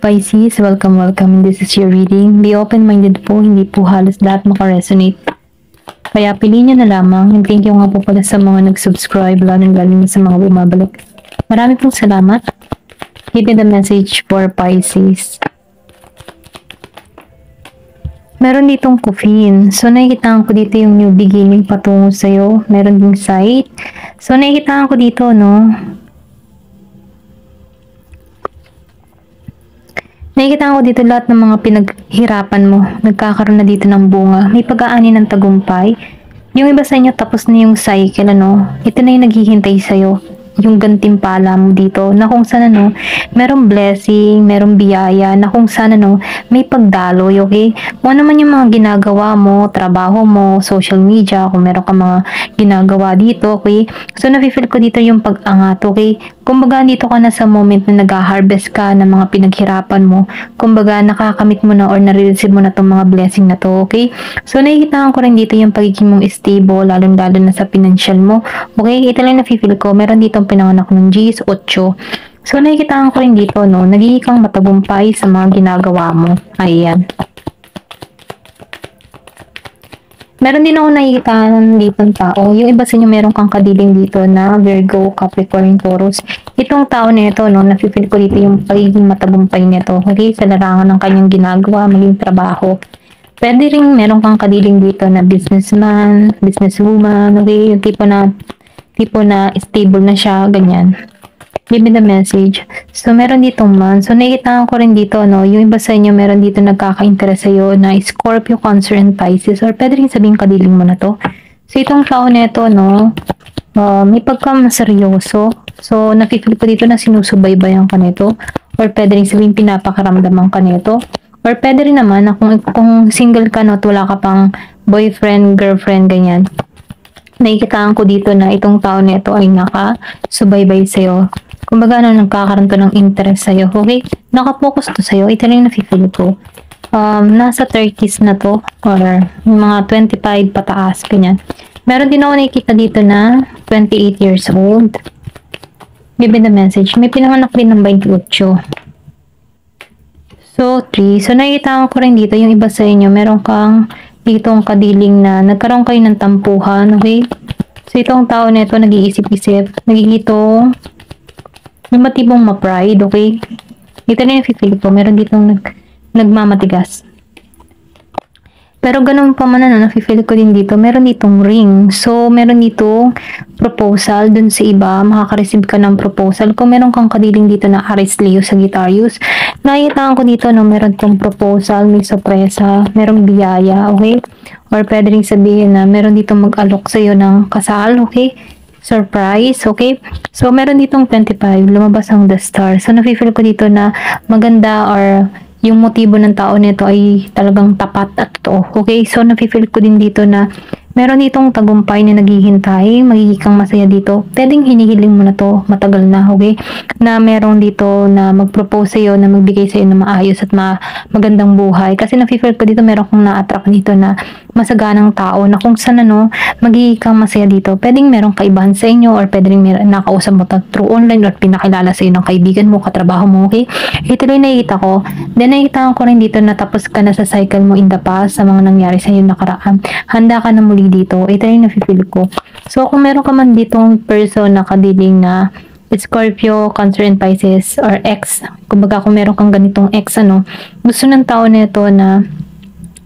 Pisces, welcome. This is your reading. Be open-minded po, hindi po halos lahat makaresonate. Kaya piliin nyo na lamang. And thank you nga po pala sa mga nag-subscribe, lalong sa mga bumabalik. Marami pong salamat. Give me the message for Pisces. Meron ditong coffin. So, nakikitaan ko dito yung new beginning patungo sa'yo. Meron ding sight. So, nakikitaan ko dito, no? Nakikitaan ko dito lahat ng mga pinaghirapan mo. Nagkakaroon na dito ng bunga. May pag-aani ng tagumpay. Yung iba sa inyo tapos na yung cycle, ano? Ito na yung naghihintay sa'yo. Yung gantimpala mo dito na kung saan merong blessing, merong biyaya na kung saan may pagdaloy, okay? Kung ano man yung mga ginagawa mo, trabaho mo, social media, kung meron ka mga ginagawa dito, okay? So, nafe-feel ko dito yung pag-angat, okay? Kumbaga, dito ka na sa moment na nag-harvest ka ng mga pinaghirapan mo. Kumbaga, nakakamit mo na or nare-receive mo na itong mga blessing na to, okay? So, nakikitaan ko rin dito yung pagiging mong stable, lalong-lalo na sa financial mo. Okay? Ito lang nafe-feel ko. Meron dito pinanganak ng Gs, 8. So, nakikitaan ko rin dito, no? Nagiging kang matagumpay sa mga ginagawa mo. Ayan. Meron din ako nakikitaan dito ng tao. Yung iba sa inyo meron kang kadiling dito na Virgo, Capricorn, Taurus. Itong tao na ito, no, nafe-feel ko dito yung pagiging matagumpay nito. Okay, sa larangan ng kanyang ginagawa, maging trabaho. Pwede rin meron kang kadiling dito na businessman, businesswoman, okay, yung tipo na stable na siya, ganyan. Give me the message. So, meron ditong man. So, nakikitaan ko rin dito, no, yung iba sa inyo, meron dito nagkaka-interest sa'yo na Scorpio, Cancer, and Pisces. Or pwede rin sabihin kadiling mo na to. So, itong tao na ito, no, may pagkamaseryoso. So, nakikita ko dito na sinusubaybayan ka nito. Or pwede rin sabihin pinapakaramdaman ka nito. Or pwede rin naman na kung single ka, no, at wala ka pang boyfriend, girlfriend, ganyan. Nakikitaan ko dito na itong tao na ito ay nakasubaybay sa'yo. Kumbaga, nagkakaroon to ng interest sa'yo. Okay? Nakapokus to sa'yo. Ito lang na-feel ko. Nasa 30s na to. Or mga 25 pataas. Ganyan. Meron din ako nakikita dito na 28 years old. Give me the message. May pinanganak din ng 28. So, 3. So, nakikita ko rin dito. Yung iba sa inyo, meron kang ditong kadiling na nagkaroon kayo ng tampuhan. Okay? So, itong tao na ito, nag-iisip-isip. Nagigitong may matibong ma-pride, okay? Ito na yung feel ko. Meron ditong nagmamatigas. Pero ganun pa man nafe-feel ko din dito. Meron ditong ring. So, meron ditong proposal dun sa iba. Makaka-receive ka ng proposal. Kung meron kang kadiling dito na Aries, Leo, Sagittarius, nakikitaan ko dito na meron tong proposal, may sorpresa, merong biyaya, okay? Or pwede rin sabihin na meron ditong mag-alok sa'yo ng kasal, okay? Surprise, okay? So, meron ditong 25, lumabas ang The Star. So, nafe-feel ko dito na maganda or yung motibo ng tao nito ay talagang tapat at totoo, okay? So, nafe-feel ko din dito na meron ditong tagumpay na naghihintay, magiging kang masaya dito. Pwedeng hinihiling mo na to, matagal na, okay? Na meron dito na mag-propose sa'yo, na magbigay sa'yo ng maayos at magandang buhay. Kasi nafe-feel ko dito, meron kong na-attract dito na masaganang tao na kung saan magiging kang masaya dito. Pwedeng merong kaibahan sa inyo or pwedeng nakausap mo through online or pinakilala sa iyo ng kaibigan mo, katrabaho mo, okay? Ito rin nakikita ko. Then nakikita ko rin dito na tapos ka na sa cycle mo in the past sa mga nangyari sa iyo nakaraan. Handa ka na muli dito. Ito rin na-feel ko. So, kung meron ka man ditong person na kadiling na Scorpio, Cancer, and Pisces or X, kumbaga kung meron kang ganitong X, gusto ng tao na ito na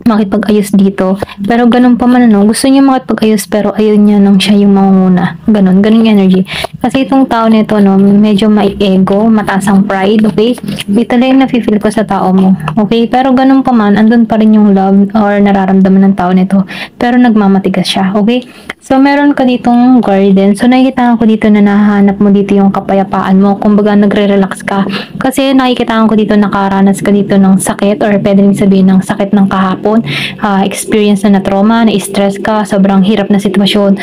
makipag-ayos dito. Pero ganun pa man, gusto niya makipag-ayos pero ayaw niya nang siya yung mangunguna. Ganun yung energy. Kasi itong tao nito, medyo may ego, mataas ang pride, okay? Dito lang na-feel ko sa tao mo, okay? Pero ganun pa man, andun pa rin yung love or nararamdaman ng tao nito. Pero nagmamatigas siya, okay? So, meron ka ditong garden. So, nakikita ko dito na nahanap mo dito yung kapayapaan mo. Kumbaga, nagre-relax ka. Kasi nakikita ko dito nakaranas ka dito ng sakit or pwede rin sabihin ng sakit ng kahapon. Experience na trauma, na-stress ka, sobrang hirap na sitwasyon,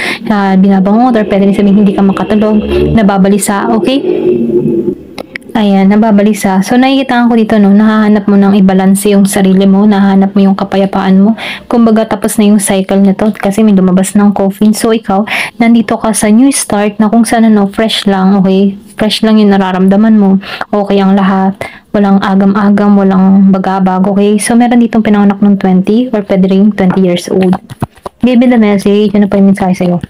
binabangon or pwede rin sabihin hindi ka makatulog, nababalisa, okay? Ayan, nababalisa. So, nakikita ko dito, no, nahahanap mo ng i-balance yung sarili mo, nahahanap mo yung kapayapaan mo. Kumbaga, tapos na yung cycle na to kasi may lumabas ng coffin. So, ikaw, nandito ka sa new start na kung saan, ano, fresh lang, okay? Fresh lang yung nararamdaman mo. Okay ang lahat. Walang agam-agam, walang bagabag, okay? So, meron ditong pinanganak ng 20 or pwede rin 20 years old. Give me the message. Ano pa yung mensahe sa'yo?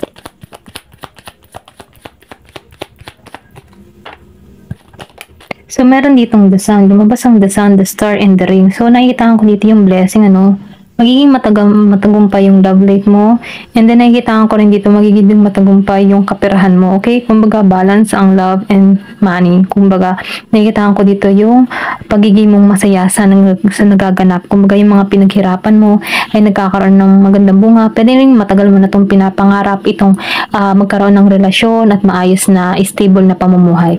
So, meron ditong the sun. Lumabas ang the sun, the star, and the ring. So, nakikita ko dito yung blessing, ano. Magiging matagumpay yung love life mo. And then, nakikita ko rin dito, magiging matagumpay yung kapirahan mo. Okay? Kumbaga, balance ang love and money. Kumbaga, nakikita ko dito yung pagiging mong masaya sa nagaganap. Kumbaga, yung mga pinaghirapan mo ay nagkakaroon ng magandang bunga. Pwede rin matagal mo na itong pinapangarap, itong magkaroon ng relasyon at maayos na stable na pamumuhay.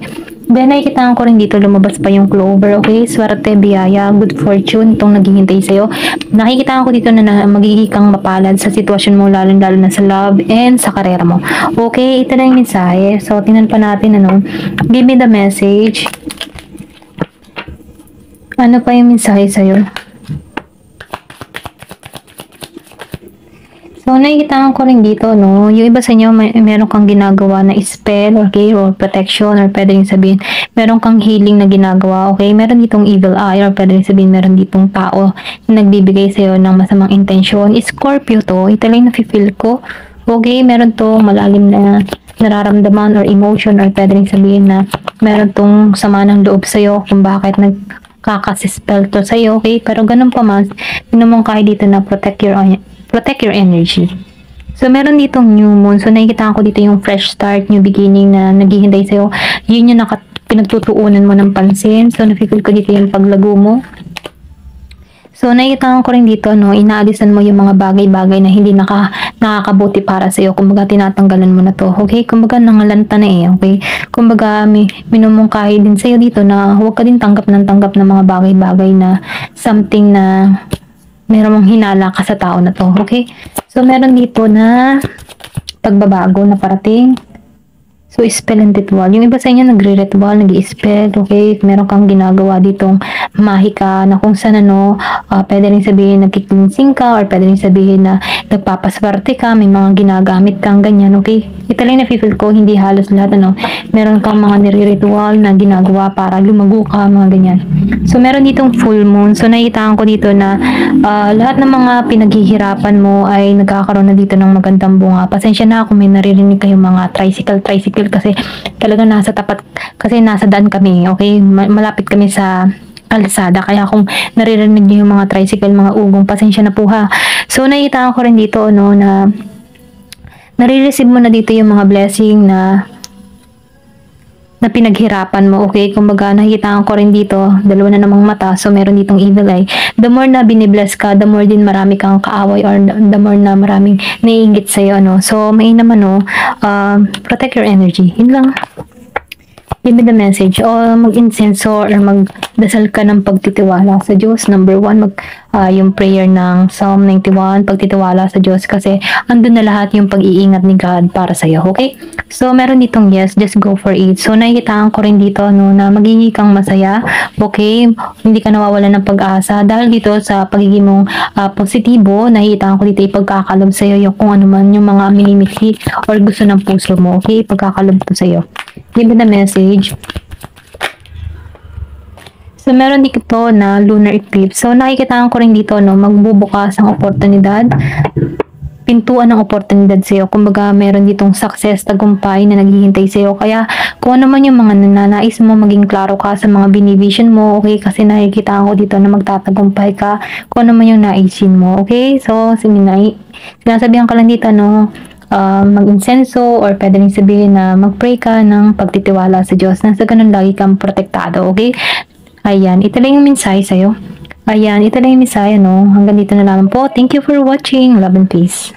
Then, nakikita ko rin dito, lumabas pa yung clover, okay? Swerte, biyaya, good fortune, itong naghihintay sa'yo. Nakikita ko dito na magiging kang mapalad sa sitwasyon mo, lalo na sa love and sa karera mo. Okay, ito na yung mensahe. So, tingnan pa natin, ano. Give me the message. Ano pa yung mensahe sa'yo? So, nakikita ko rin dito, no, yung iba sa inyo, meron kang ginagawa na spell, okay, or protection, or pwede rin sabihin, meron kang healing na ginagawa, okay, meron ditong evil eye, or pwede rin sabihin, meron ditong tao na nagbibigay sa'yo ng masamang intensyon. Scorpio to, ito lang nafe-feel ko, okay, meron to malalim na nararamdaman or emotion, or pwede rin sabihin na meron tong sama ng loob sa'yo kung bakit nagkakasispell to sa'yo, okay, pero ganun pa man, pinamong kahit dito na protect your energy. So, meron ditong new moon. So, nakikita ko dito yung fresh start, new beginning na naghihintay sa'yo. Yun yung pinagtutuunan mo ng pansin. So, nafe-feel ko dito yung paglago mo. So, nakikita ko rin dito, no, inaalisan mo yung mga bagay-bagay na hindi nakakabuti para sa'yo. Kumbaga, tinatanggalan mo na to. Okay? Kumbaga, nangalanta na eh. Okay? Kumbaga, minumungkahi din sa'yo dito na huwag ka din tanggap ng mga bagay-bagay na something na meron mong hinala ka sa tao na to, okay? So, meron dito na pagbabago na parating. So, spell and ritual. Yung iba sa inyo nagre-ritual, nag-i-spell, okay? Meron kang ginagawa ditong mahika na kung saan, ano, pwede rin sabihin nagki-cleansing ka, or pwede rin sabihin na nagpapaswerte ka, may mga ginagamit kang ganyan, okay? Ito lang na-feel ko, hindi halos lahat, ano, meron kang mga nire-ritual na ginagawa para lumago ka, mga ganyan. So, meron ditong full moon. So, nakita ko dito na lahat ng mga pinaghihirapan mo ay nagkakaroon na dito ng magandang bunga. Pasensya na kung may naririnig kayong mga tricycle kasi talaga nasa tapat, kasi nasa daan kami, okay? Malapit kami sa kalsada, kaya kung naririnig niyo yung mga tricycle, mga ugong, pasensya na po ha. So, nakita ko rin dito, no, na nare-receive mo na dito yung mga blessing na pinaghirapan mo, okay? Kumbaga, nakikita ko rin dito, dalawa na namang mata, so meron ditong evil eye. The more na binibless ka, the more din marami kang kaaway, or the more na maraming naiingit sa'yo, ano? So, may naman, no, protect your energy. Yun lang. Give me the message. O mag-insenso or magdasal ka ng pagtitiwala sa Diyos. Number 1, yung prayer ng Psalm 91, pagtitiwala sa Diyos, kasi andun na lahat yung pag-iingat ni God para sa'yo, okay? So, meron ditong yes, just go for it. So, nakikitaan ko rin dito, no, na magiging kang masaya, okay? Hindi ka nawawala ng pag-asa. Dahil dito sa pagiging mong positibo, nakikitaan ko dito ipagkakalob sa'yo yung kung ano man yung mga minimithi or gusto ng puso mo, okay? Ipagkakalob to sa'yo. Give me the message. So, meron dito na lunar eclipse. So, nakikita ko rin dito, no, magbubukas ang oportunidad, pintuan ng oportunidad sa'yo. Kumbaga, meron ditong success, tagumpay na naghihintay sa'yo. Kaya, kung ano man yung mga nananais mo, maging klaro ka sa mga binivision mo, okay? Kasi nakikita ko dito na magtatagumpay ka kung ano man yung naisin mo, okay? So, sinasabihan ka lang dito, no, mag-insenso, or pwede rin sabihin na mag-pray ka ng pagtitiwala sa Diyos. Nasa ganun lagi kang protektado, okay? Ayan, ito lang yung mensahe sa'yo. Ayan, ito lang yung mensahe, no? Hanggang dito na lang po. Thank you for watching. Love and peace.